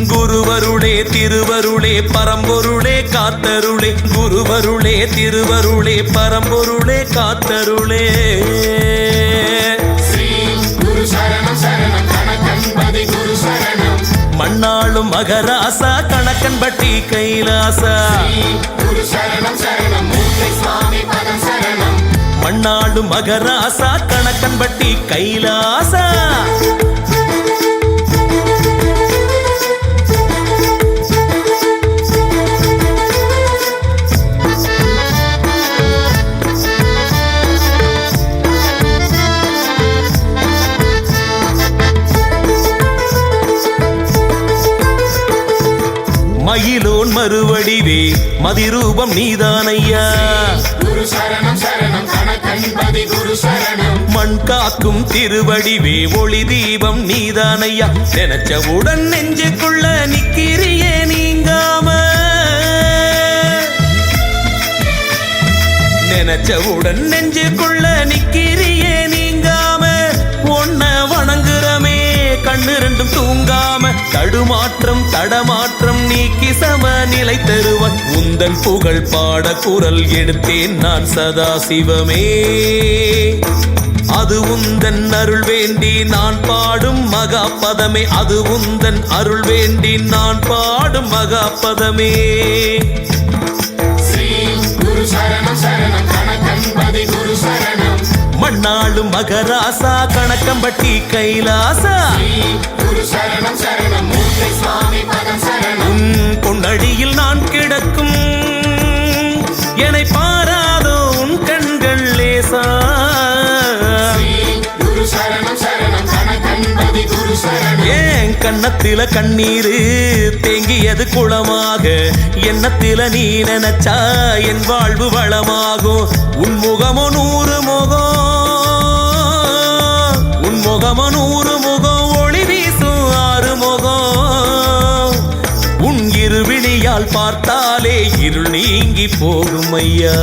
குருவருளே திருவருளே பரம்பொருளே காத்தருளே குருவருளே திருவருளே பரம்பொருளே காத்தருளே மண்ணாளும் மகராசா கணக்கன்பட்டி கைலாசா மண்ணாளும் மகராசா கணக்கன்பட்டி கைலாசா மயிலோன் மறுவடிவே மதிரூபம் நீதானையா மண் காக்கும் திருவடிவே ஒளி தீபம் நீதானையா நினைச்சவுடன் நெஞ்சுக்குள்ள நிக்கிறியே நீங்காம நினைச்சவுடன் நெஞ்சுக்குள்ள நிக்கிறியே நீங்காம ஒன்ன வணங்குறமே கண்ணு ரெண்டும் தூங்காம தடுமாற்றம் தடமாற்றம் நீக்கி சம நிலை தருவன் உந்தன் புகழ் பாட குரல் எடுத்தேன் நான் சதா சிவமே அது உந்தன் அருள் வேண்டி நான் பாடும் மகாபதமே அது உந்தன் அருள் வேண்டி நான் பாடும் மகாபதமே மண்ணாளும் மகராசா கணக்கம்பட்டி கைலாசா உன் பொன்னடியில் நான் கிடக்கும் என்னை பாராதோ உன் கண்கள் லேசா ஏன் கண்ணத்தில கண்ணீரு தேங்கியது குளமாக எண்ணத்தில நீ நினைச்சா என் வாழ்வு வளமாகும் உன் முகமோ நூறு முகம் உன் முகமோ நூறு முகம் ஒளி வீசும் ஆறு முகம் உன் இருவிழியால் பார்த்தாலே இருள் நீங்கி போகும் ஐயா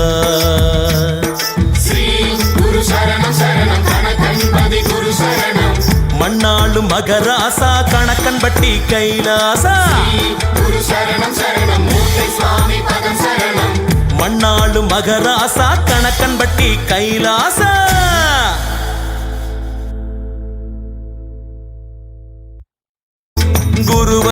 மண்ணாளும் மகராசா கணக்கன்பட்டி கைலாசா மண்ணாளும் மகராசா கணக்கன்பட்டி கைலாசா